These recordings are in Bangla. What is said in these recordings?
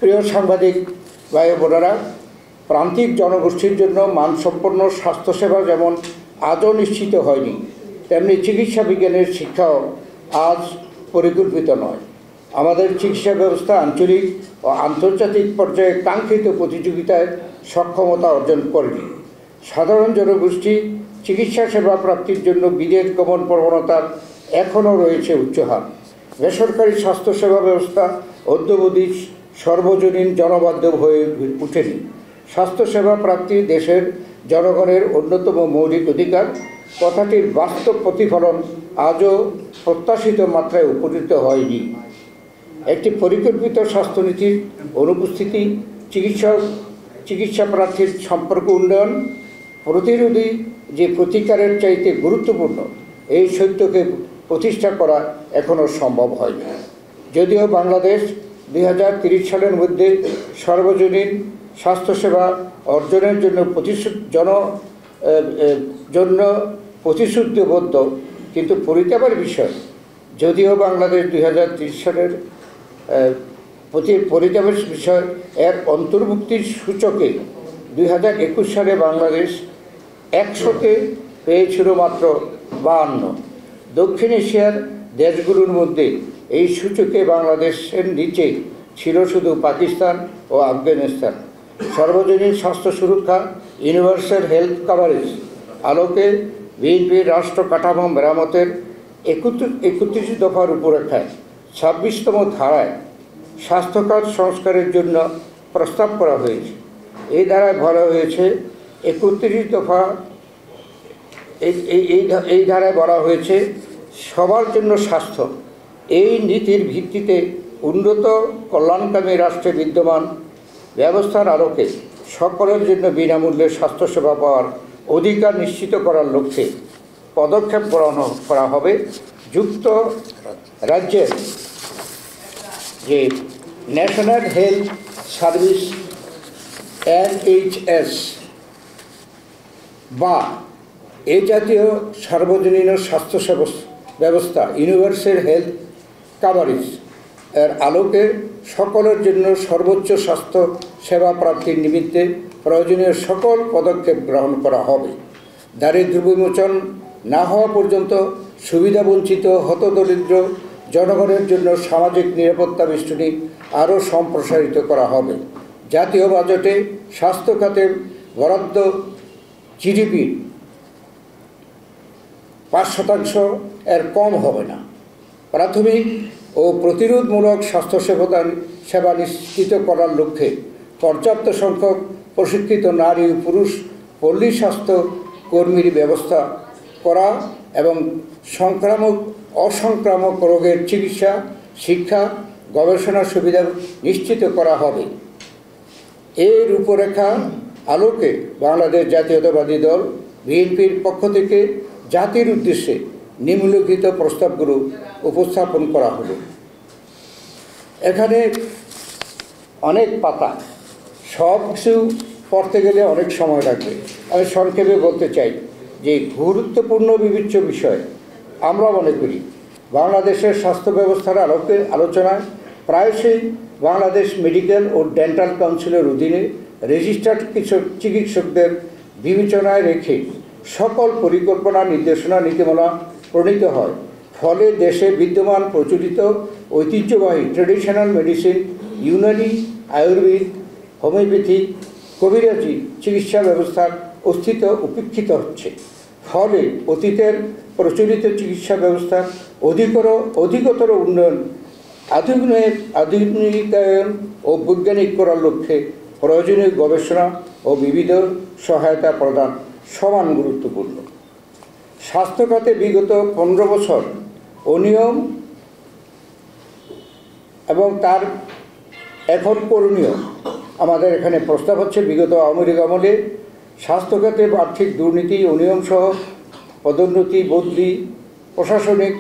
প্রিয় সাংবাদিক ভাই বোনেরা, প্রান্তিক জনগোষ্ঠীর জন্য মানসম্পন্ন স্বাস্থ্যসেবা যেমন আজও নিশ্চিত হয়নি, তেমনি চিকিৎসা বিজ্ঞানের শিক্ষাও আজ পরিকল্পিত নয়। আমাদের চিকিৎসা ব্যবস্থা আঞ্চলিক ও আন্তর্জাতিক পর্যায়ে কাঙ্ক্ষিত প্রতিযোগিতায় সক্ষমতা অর্জন করেনি। সাধারণ জনগোষ্ঠী চিকিৎসা সেবা প্রাপ্তির জন্য বিদেশ গমন প্রবণতার এখনও রয়েছে উচ্চ হার। বেসরকারি স্বাস্থ্যসেবা ব্যবস্থা অদ্যাবধি সর্বজনীন জনবান্ধব হয়ে ওঠেনি। স্বাস্থ্যসেবা প্রাপ্তি দেশের জনগণের অন্যতম মৌলিক অধিকার, কথাটির বাস্তব প্রতিফলন আজও প্রত্যাশিত মাত্রায় উপনীত হয়নি। একটি পরিকল্পিত স্বাস্থ্যনীতির অনুপস্থিতি, চিকিৎসা প্রার্থীর সম্পর্ক উন্নয়ন প্রতিরোধী যে প্রতিকারের চাইতে গুরুত্বপূর্ণ, এই সত্যকে প্রতিষ্ঠা করা এখনও সম্ভব হয়নি। যদিও বাংলাদেশ 2030 সালের মধ্যে সর্বজনীন স্বাস্থ্যসেবা অর্জনের জন্য প্রতিশ্রুতিবদ্ধ, কিন্তু পরিষেবার বিষয় যদিও বাংলাদেশ 2030 সালের পরিষেবার বিষয় এর অন্তর্ভুক্তির সূচকে 2021 সালে বাংলাদেশ 100-তে পেয়েছিল মাত্র 52। দক্ষিণ এশিয়ার দেশগুলোর মধ্যে এই সূচকে বাংলাদেশের নিচে ছিল শুধু পাকিস্তান ও আফগানিস্তান। সর্বজনীন স্বাস্থ্য সুরক্ষা ইউনিভার্সাল হেলথ কাভারেজ আলোকে বিএনপির রাষ্ট্র কাঠামো মেরামতের 31 দফার রূপরেখায় 26তম ধারায় স্বাস্থ্যখাত সংস্কারের জন্য প্রস্তাব করা হয়েছে। এই ধারায় বলা হয়েছে 31 দফা এই ধারায় বলা হয়েছে সবার জন্য স্বাস্থ্য। এই নীতির ভিত্তিতে উন্নত কল্যাণকামী রাষ্ট্রে বিদ্যমান ব্যবস্থার আলোকে সকলের জন্য বিনামূল্যে স্বাস্থ্যসেবা পাওয়ার অধিকার নিশ্চিত করার লক্ষ্যে পদক্ষেপ গ্রহণ করা হবে। যুক্তরাজ্যের যে ন্যাশনাল হেলথ সার্ভিস NHS বা এ জাতীয় সার্বজনীন স্বাস্থ্য ব্যবস্থা ইউনিভার্সাল হেলথ কাভারেজ এর আলোকে সকলের জন্য সর্বোচ্চ স্বাস্থ্য সেবা প্রাপ্তির নিমিত্তে প্রয়োজনীয় সকল পদক্ষেপ গ্রহণ করা হবে। দারিদ্র্য বিমোচন না হওয়া পর্যন্ত সুবিধাবঞ্চিত হতদরিদ্র জনগণের জন্য সামাজিক নিরাপত্তা বেষ্টনী আরও সম্প্রসারিত করা হবে। জাতীয় বাজেটে স্বাস্থ্য খাতের বরাদ্দ জিডিপির 5% এর কম হবে না। প্রাথমিক ও প্রতিরোধমূলক সেবা নিশ্চিত করার লক্ষ্যে পর্যাপ্ত সংখ্যক প্রশিক্ষিত নারী ও পুরুষ পল্লী স্বাস্থ্য কর্মীর ব্যবস্থা করা এবং অসংক্রামক রোগের চিকিৎসা, শিক্ষা, গবেষণার সুবিধা নিশ্চিত করা হবে। এর রূপরেখা আলোকে বাংলাদেশ জাতীয়তাবাদী দল বিএনপির পক্ষ থেকে জাতির উদ্দেশ্যে নিম্নলিখিত প্রস্তাবগুলো উপস্থাপন করা হলো। এখানে অনেক পাতা, সব কিছু পড়তে গেলে অনেক সময় লাগবে। আমি সংক্ষেপে বলতে চাই যে গুরুত্বপূর্ণ বিবেচ্য বিষয় আমরা মনে করি বাংলাদেশের স্বাস্থ্য ব্যবস্থার আলোচনায় প্রায়শই বাংলাদেশ মেডিকেল ও ডেন্টাল কাউন্সিলের অধীনে রেজিস্টার্ড চিকিৎসকদের বিবেচনায় রেখে সকল পরিকল্পনা, নির্দেশনা, নীতিমালা প্রণীত হয়। ফলে দেশে বিদ্যমান প্রচলিত ঐতিহ্যবাহী traditional medicine, Unani, Ayurveda, homeopathy, কবিরাজি চিকিৎসা ব্যবস্থার অস্তিত্ব উপেক্ষিত হচ্ছে। ফলে অতীতের প্রচলিত চিকিৎসা ব্যবস্থার অধিকতর উন্নয়ন, আধুনিকায়ন ও বৈজ্ঞানিক করার লক্ষ্যে প্রয়োজনীয় গবেষণা ও বিবিধ সহায়তা প্রদান সমান গুরুত্বপূর্ণ। স্বাস্থ্য খাতে বিগত 15 বছর অনিয়ম এবং তার এখন করণীয় আমাদের এখানে প্রস্তাব হচ্ছে। বিগত আওয়ামী লীগ আমলে স্বাস্থ্য খাতে আর্থিক দুর্নীতি, অনিয়মসহ পদোন্নতি, বদলি, প্রশাসনিক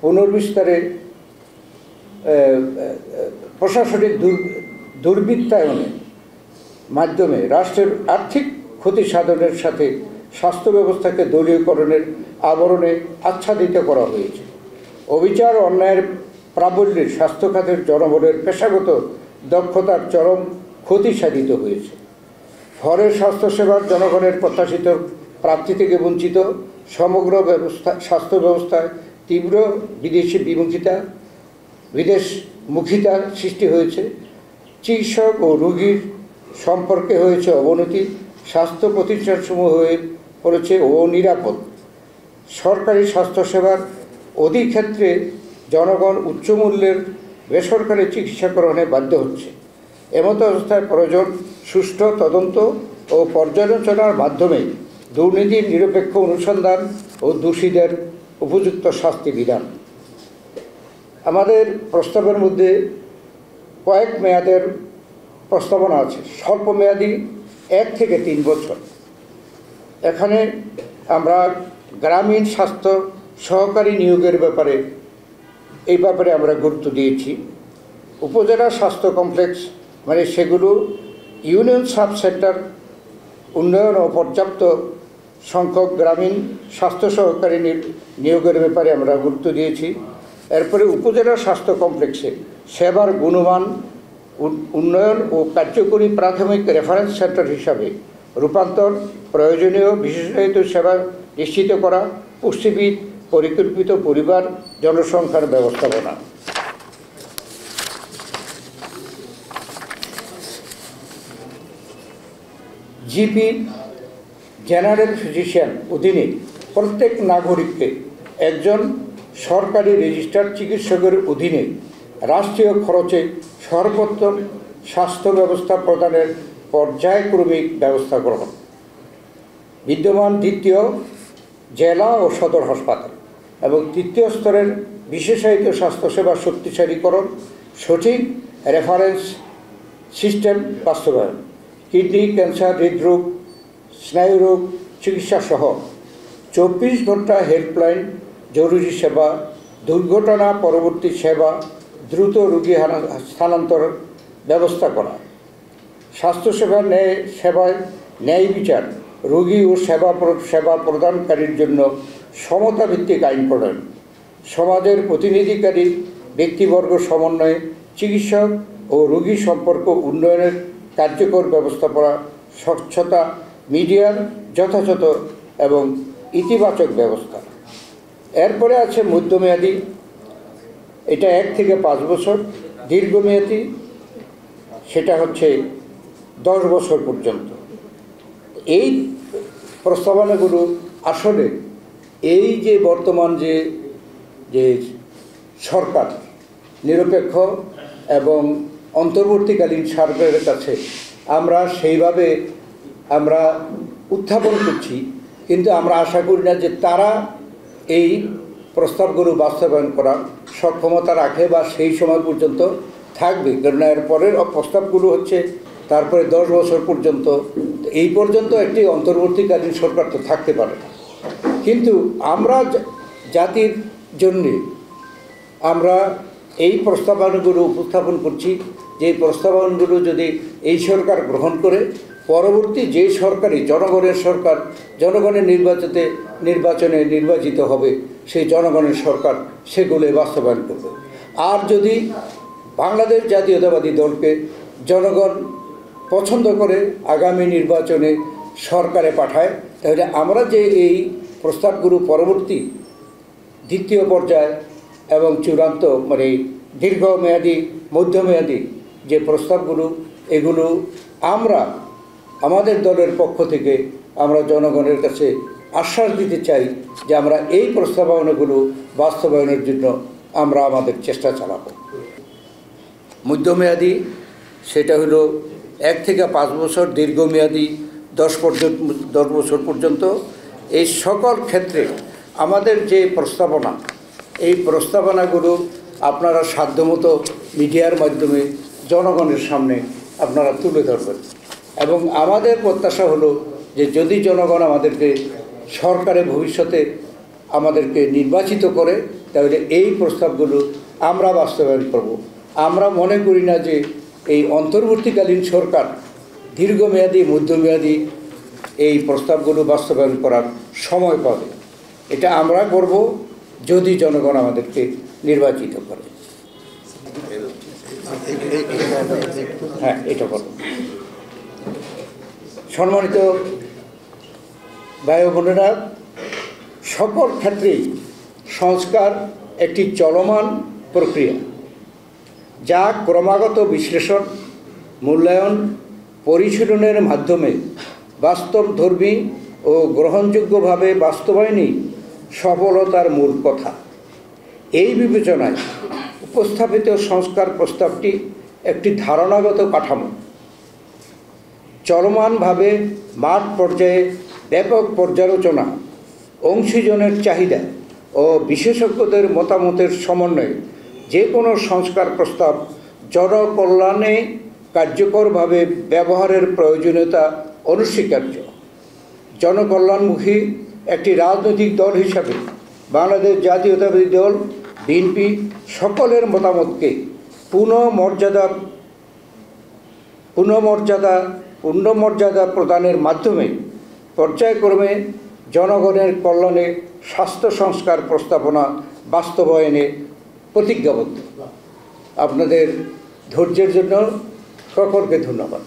পুনর্বিস্তারে প্রশাসনিক দুর্বৃত্তায়নের মাধ্যমে রাষ্ট্রের আর্থিক ক্ষতি সাধনের সাথে স্বাস্থ্য ব্যবস্থাকে দলীয়করণের আবরণে আচ্ছাদিত করা হয়েছে। অবিচার অন্যায়ের প্রাবল্যে স্বাস্থ্য খাতের জনগণের পেশাগত দক্ষতার চরম ক্ষতি সাধিত হয়েছে। ফলে স্বাস্থ্যসেবার জনগণের প্রত্যাশিত প্রাপ্তি থেকে বঞ্চিত, সমগ্র স্বাস্থ্য ব্যবস্থায় তীব্র বিদেশমুখিতার সৃষ্টি হয়েছে। চিকিৎসক ও রোগীর সম্পর্কে হয়েছে অবনতি, স্বাস্থ্য প্রতিষ্ঠানসমূহ হয়ে পড়েছে অনিরাপদ। সরকারি স্বাস্থ্যসেবার অধিক ক্ষেত্রে জনগণ উচ্চমূল্যের বেসরকারি চিকিৎসা গ্রহণে বাধ্য হচ্ছে। এমতো অবস্থায় প্রয়োজন সুষ্ঠু তদন্ত ও পর্যালোচনার মাধ্যমে দুর্নীতির নিরপেক্ষ অনুসন্ধান ও দোষীদের উপযুক্ত শাস্তি বিধান। আমাদের প্রস্তাবের মধ্যে কয়েক মেয়াদের প্রস্তাবনা আছে। স্বল্প মেয়াদী 1 থেকে 3 বছর। এখানে আমরা গ্রামীণ স্বাস্থ্য সহকারী নিয়োগের ব্যাপারে আমরা গুরুত্ব দিয়েছি। উপজেলা স্বাস্থ্য কমপ্লেক্স মানে সেগুলো ইউনিয়ন সাব সেন্টার উন্নয়ন ও পর্যাপ্ত সংখ্যক গ্রামীণ স্বাস্থ্য সহকারী নিয়োগের ব্যাপারে আমরা গুরুত্ব দিয়েছি। এরপরে উপজেলা স্বাস্থ্য কমপ্লেক্সে সেবার গুণমান উন্নয়ন ও কার্যকরী প্রাথমিক রেফারেন্স সেন্টার হিসাবে রূপান্তর, প্রয়োজনীয় বিশেষায়িত সেবা নিশ্চিত করা, পুষ্টিবিদ, পরিকল্পিত পরিবার জনসংখ্যার ব্যবস্থাপনা। জিপি জেনারেল ফিজিশিয়ান অধীনে প্রত্যেক নাগরিককে একজন সরকারি রেজিস্টার্ড চিকিৎসকের অধীনে রাষ্ট্রীয় খরচে সর্বোত্তম স্বাস্থ্য ব্যবস্থা প্রদানের পর্যায়ক্রমিক ব্যবস্থা গ্রহণ। বিদ্যমান দ্বিতীয় জেলা ও সদর হাসপাতাল এবং তৃতীয় স্তরের বিশেষায়িত স্বাস্থ্যসেবা শক্তিশালীকরণ, সঠিক রেফারেন্স সিস্টেম বাস্তবায়ন, কিডনি, ক্যান্সার, হৃদরোগ, স্নায়ুরোগ চিকিৎসা সহ 24 ঘন্টা হেল্পলাইন, জরুরি সেবা, দুর্ঘটনা পরবর্তী সেবা, দ্রুত রোগী স্থানান্তর ব্যবস্থা করা, স্বাস্থ্যসেবার সেবায় ন্যায় বিচার, রোগী ও সেবা প্রদানকারীর জন্য সমতাভিত্তিক আইন প্রণয়ন, সমাজের প্রতিনিধিকারী ব্যক্তিবর্গ সমন্বয়ে চিকিৎসক ও রোগী সম্পর্ক উন্নয়নের কার্যকর ব্যবস্থাপনা, স্বচ্ছতা, মিডিয়ার যথাযথ এবং ইতিবাচক ব্যবস্থা। এরপরে আছে মধ্যমেয়াদী, এটা 1 থেকে 5 বছর। দীর্ঘমেয়াদী সেটা হচ্ছে 10 বছর পর্যন্ত। এই প্রস্তাবনাগুলো আসলে এই যে বর্তমান যে সরকার নিরপেক্ষ এবং অন্তর্বর্তীকালীন সরকারের কাছে আমরা সেইভাবে উত্থাপন করছি, কিন্তু আমরা আশা করি না যে তারা এই প্রস্তাবগুলো বাস্তবায়ন করার সক্ষমতা রাখে বা সেই সময় পর্যন্ত থাকবে। কারণ এর পরের প্রস্তাবগুলো হচ্ছে তারপরে 10 বছর পর্যন্ত। এই পর্যন্ত একটি অন্তর্বর্তীকালীন সরকার তো থাকতে পারে না। কিন্তু আমরা জাতির জন্যে আমরা এই প্রস্তাবনাগুলো উপস্থাপন করছি, যে প্রস্তাবনাগুলো যদি এই সরকার গ্রহণ করে, পরবর্তী যে সরকারই জনগণের সরকার, জনগণের নির্বাচনে নির্বাচিত হবে, সেই জনগণের সরকার সেগুলো বাস্তবায়ন করবে। আর যদি বাংলাদেশ জাতীয়তাবাদী দলকে জনগণ পছন্দ করে আগামী নির্বাচনে সরকারে পাঠায়, তাহলে আমরা যে এই প্রস্তাবগুলো পরবর্তী দ্বিতীয় পর্যায় এবং চূড়ান্ত মানে দীর্ঘমেয়াদী, মধ্যমেয়াদী যে প্রস্তাবগুলো, এগুলো আমরা আমাদের দলের পক্ষ থেকে আমরা জনগণের কাছে আশ্বাস দিতে চাই যে আমরা এই প্রস্তাবনাগুলো বাস্তবায়নের জন্য আমরা আমাদের চেষ্টা চালাবো। মধ্যমেয়াদী সেটা হলো 1 থেকে 5 বছর, দীর্ঘমেয়াদী 10 বছর পর্যন্ত। এই সকল ক্ষেত্রে আমাদের যে প্রস্তাবনা, এই প্রস্তাবনাগুলো আপনারা সাধ্যমতো মিডিয়ার মাধ্যমে জনগণের সামনে আপনারা তুলে ধরবেন। এবং আমাদের প্রত্যাশা হলো যে যদি জনগণ আমাদেরকে সরকারে ভবিষ্যতে আমাদেরকে নির্বাচিত করে, তাহলে এই প্রস্তাবগুলো আমরা বাস্তবায়ন করব। আমরা মনে করি না যে এই অন্তর্বর্তীকালীন সরকার দীর্ঘমেয়াদী, মধ্যমেয়াদী এই প্রস্তাবগুলো বাস্তবায়ন করার সময় পাবে। এটা আমরা করব যদি জনগণ আমাদেরকে নির্বাচিত করে। হ্যাঁ, এটা বলো। সম্মানিত ভাই ও বোনেরা, সকল ক্ষেত্রেই সংস্কার একটি চলমান প্রক্রিয়া, যা ক্রমাগত বিশ্লেষণ, মূল্যায়ন, পরিশীলনের মাধ্যমে বাস্তবধর্মী ও গ্রহণযোগ্যভাবে বাস্তবায়নই সফলতার মূল কথা। এই বিবেচনায় উপস্থাপিত সংস্কার প্রস্তাবটি একটি ধারণাগত কাঠামো, চলমানভাবে মাঠ পর্যায়ে ব্যাপক পর্যালোচনা, অংশীজনের চাহিদা ও বিশেষজ্ঞদের মতামতের সমন্বয়ে যে কোনো সংস্কার প্রস্তাব জনকল্যাণে কার্যকরভাবে ব্যবহারের প্রয়োজনীয়তা অনস্বীকার্য। জনকল্যাণমুখী একটি রাজনৈতিক দল হিসাবে বাংলাদেশ জাতীয়তাবাদী দল বিএনপি সকলের মতামতকে পূর্ণমর্যাদা প্রদানের মাধ্যমে পর্যায়ক্রমে জনগণের কল্যাণে স্বাস্থ্য সংস্কার প্রস্তাবনা বাস্তবায়নে প্রতিজ্ঞাবদ্ধ। আপনাদের ধৈর্যের জন্য সকলকে ধন্যবাদ।